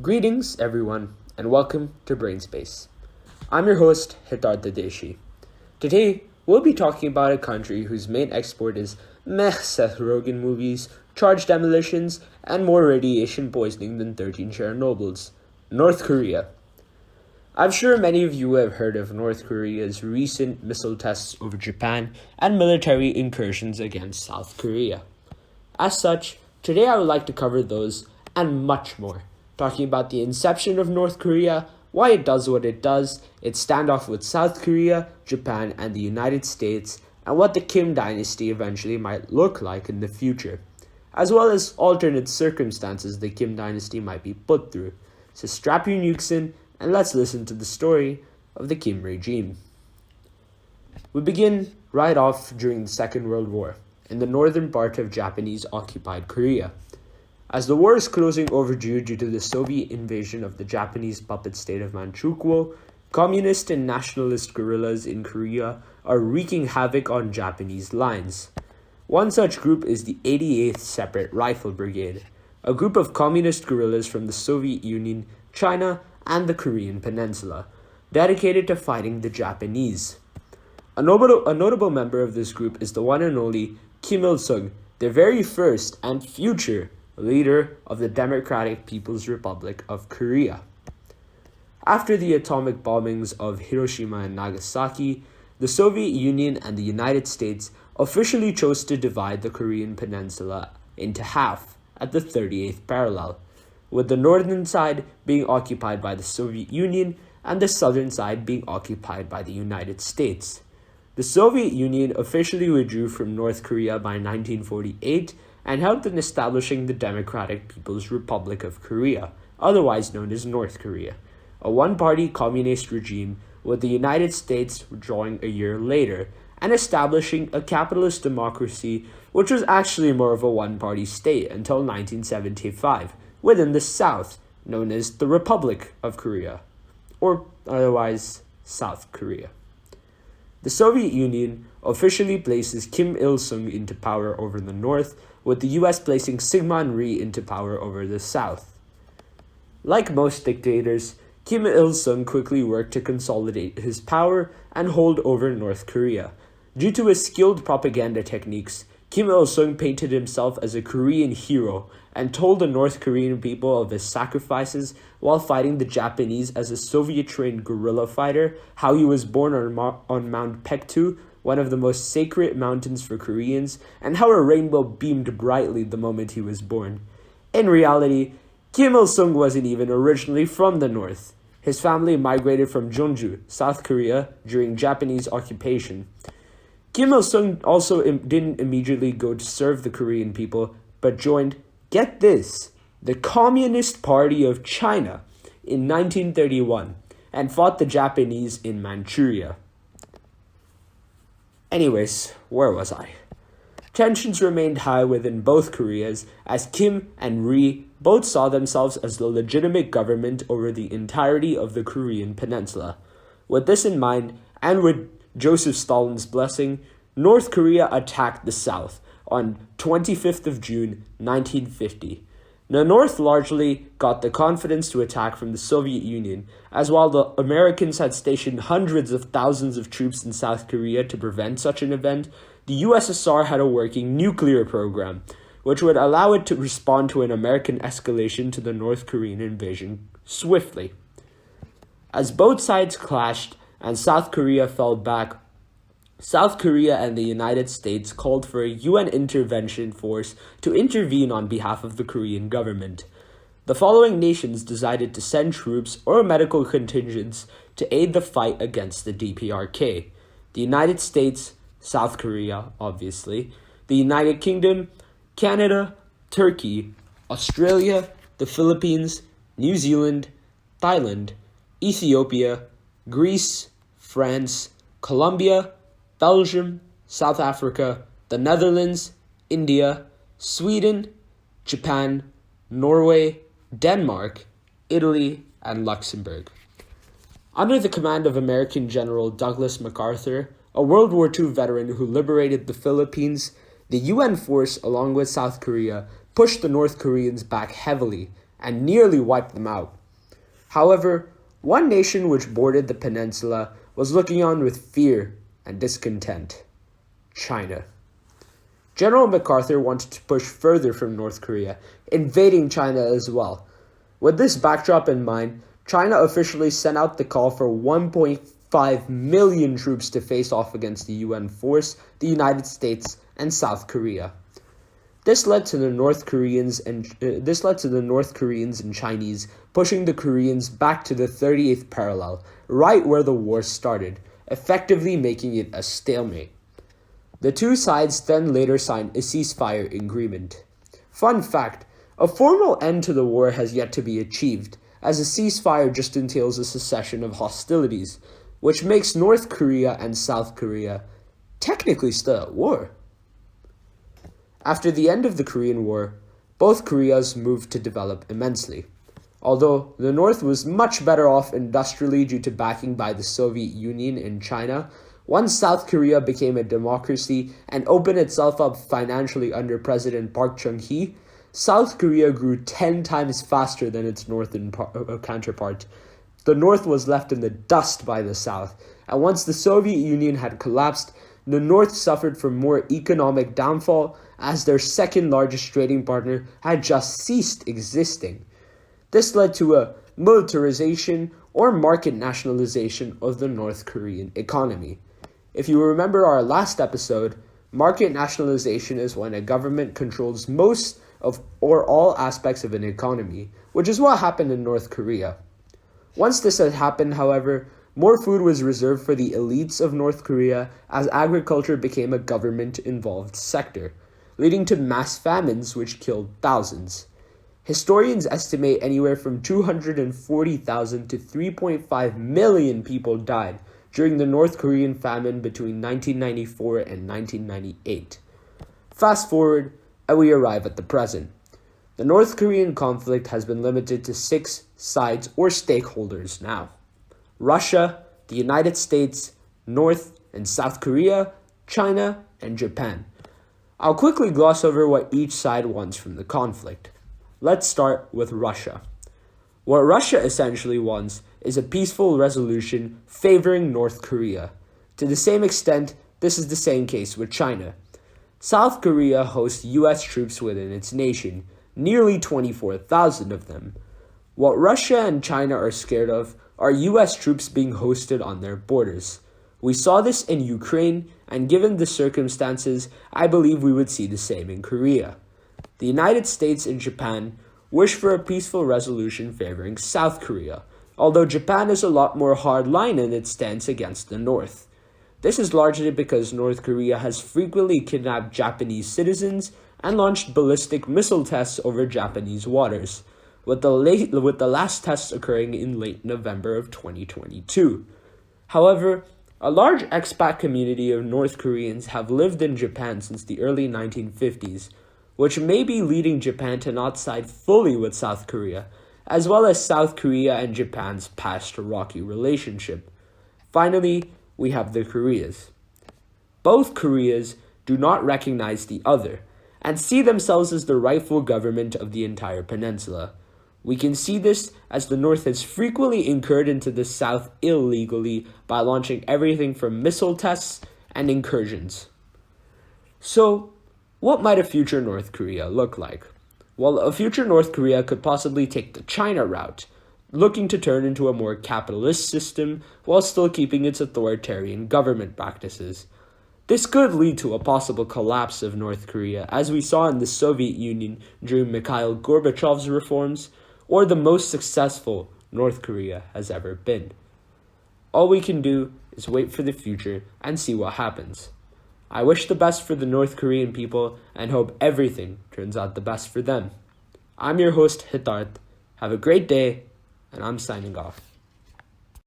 Greetings, everyone, and welcome to Brainspace. I'm your host, Heetaarth. Today, we'll be talking about a country whose main export is Seth Rogen movies, charged demolitions, and more radiation poisoning than 13 Chernobyls, North Korea. I'm sure many of you have heard of North Korea's recent missile tests over Japan and military incursions against South Korea. As such, today I would like to cover those and much more, talking about the inception of North Korea, why it does what it does, its standoff with South Korea, Japan, and the United States, and what the Kim dynasty eventually might look like in the future, as well as alternate circumstances the Kim dynasty might be put through. So strap your nukes in, and let's listen to the story of the Kim regime. We begin right off during the Second World War, in the northern part of Japanese-occupied Korea. As the war is closing overdue due to the Soviet invasion of the Japanese puppet state of Manchukuo, communist and nationalist guerrillas in Korea are wreaking havoc on Japanese lines. One such group is the 88th Separate Rifle Brigade, a group of communist guerrillas from the Soviet Union, China, and the Korean Peninsula, dedicated to fighting the Japanese. A notable member of this group is the one and only Kim Il-sung, the very first and future leader of the Democratic People's Republic of Korea. After the atomic bombings of Hiroshima and Nagasaki, the Soviet Union and the United States officially chose to divide the Korean Peninsula into half at the 38th parallel, with the northern side being occupied by the Soviet Union and the southern side being occupied by the United States. The Soviet Union officially withdrew from North Korea by 1948 and helped in establishing the Democratic People's Republic of Korea, otherwise known as North Korea, a one-party communist regime, with the United States withdrawing a year later and establishing a capitalist democracy which was actually more of a one-party state until 1975, within the South, known as the Republic of Korea, or otherwise South Korea. The Soviet Union officially places Kim Il-sung into power over the North, with the US placing Syngman Rhee into power over the South. Like most dictators, Kim Il-sung quickly worked to consolidate his power and hold over North Korea. Due to his skilled propaganda techniques, Kim Il-sung painted himself as a Korean hero and told the North Korean people of his sacrifices while fighting the Japanese as a Soviet-trained guerrilla fighter, how he was born on Mount Paektu, one of the most sacred mountains for Koreans, and how a rainbow beamed brightly the moment he was born. In reality, Kim Il-sung wasn't even originally from the North. His family migrated from Jeonju, South Korea, during Japanese occupation. Kim Il-sung also didn't immediately go to serve the Korean people, but joined, get this, the Communist Party of China in 1931 and fought the Japanese in Manchuria. Anyways, where was I? Tensions remained high within both Koreas as Kim and Rhee both saw themselves as the legitimate government over the entirety of the Korean peninsula. With this in mind, and with Joseph Stalin's blessing, North Korea attacked the South on 25th of June 1950. The North largely got the confidence to attack from the Soviet Union, as while the Americans had stationed hundreds of thousands of troops in South Korea to prevent such an event, the USSR had a working nuclear program, which would allow it to respond to an American escalation to the North Korean invasion swiftly. As both sides clashed and South Korea fell back, South Korea and the United States called for a UN intervention force to intervene on behalf of the Korean government. The following nations decided to send troops or medical contingents to aid the fight against the DPRK: the United States, South Korea, obviously, the United Kingdom, Canada, Turkey, Australia, the Philippines, New Zealand, Thailand, Ethiopia, Greece, France, Colombia, Belgium, South Africa, the Netherlands, India, Sweden, Japan, Norway, Denmark, Italy, and Luxembourg. Under the command of American General Douglas MacArthur, a World War II veteran who liberated the Philippines, the UN force, along with South Korea, pushed the North Koreans back heavily and nearly wiped them out. However, one nation which bordered the peninsula was looking on with fear and discontent: China. General MacArthur wanted to push further from North Korea, invading China as well. With this backdrop in mind, China officially sent out the call for 1.5 million troops to face off against the UN force, the United States, and South Korea. This led to the North Koreans and Chinese pushing the Koreans back to the 38th parallel, right where the war started, effectively making it a stalemate. The two sides then later signed a ceasefire agreement. Fun fact, a formal end to the war has yet to be achieved, as a ceasefire just entails a cessation of hostilities, which makes North Korea and South Korea technically still at war. After the end of the Korean War, both Koreas moved to develop immensely. Although the North was much better off industrially due to backing by the Soviet Union and China, once South Korea became a democracy and opened itself up financially under President Park Chung-hee, South Korea grew 10 times faster than its northern counterpart. The North was left in the dust by the South, and once the Soviet Union had collapsed, the North suffered from more economic downfall as their second largest trading partner had just ceased existing. This led to a militarization or market nationalization of the North Korean economy. If you remember our last episode, market nationalization is when a government controls most of or all aspects of an economy, which is what happened in North Korea. Once this had happened, however, more food was reserved for the elites of North Korea as agriculture became a government-involved sector, leading to mass famines which killed thousands. Historians estimate anywhere from 240,000 to 3.5 million people died during the North Korean famine between 1994 and 1998. Fast forward, and we arrive at the present. The North Korean conflict has been limited to 6 sides or stakeholders now: Russia, the United States, North and South Korea, China, and Japan. I'll quickly gloss over what each side wants from the conflict. Let's start with Russia. What Russia essentially wants is a peaceful resolution favoring North Korea. To the same extent, this is the same case with China. South Korea hosts US troops within its nation, nearly 24,000 of them. What Russia and China are scared of are US troops being hosted on their borders. We saw this in Ukraine, and given the circumstances, I believe we would see the same in Korea. The United States and Japan wish for a peaceful resolution favoring South Korea, although Japan is a lot more hardline in its stance against the North. This is largely because North Korea has frequently kidnapped Japanese citizens and launched ballistic missile tests over Japanese waters, with the last tests occurring in late November of 2022. However, a large expat community of North Koreans have lived in Japan since the early 1950s, which may be leading Japan to not side fully with South Korea, as well as South Korea and Japan's past rocky relationship. Finally, we have the Koreas. Both Koreas do not recognize the other, and see themselves as the rightful government of the entire peninsula. We can see this as the North has frequently incurred into the South illegally by launching everything from missile tests and incursions. So, what might a future North Korea look like? Well, a future North Korea could possibly take the China route, looking to turn into a more capitalist system while still keeping its authoritarian government practices. This could lead to a possible collapse of North Korea, as we saw in the Soviet Union during Mikhail Gorbachev's reforms, or the most successful North Korea has ever been. All we can do is wait for the future and see what happens. I wish the best for the North Korean people and hope everything turns out the best for them. I'm your host, Heetaarth. Have a great day, and I'm signing off.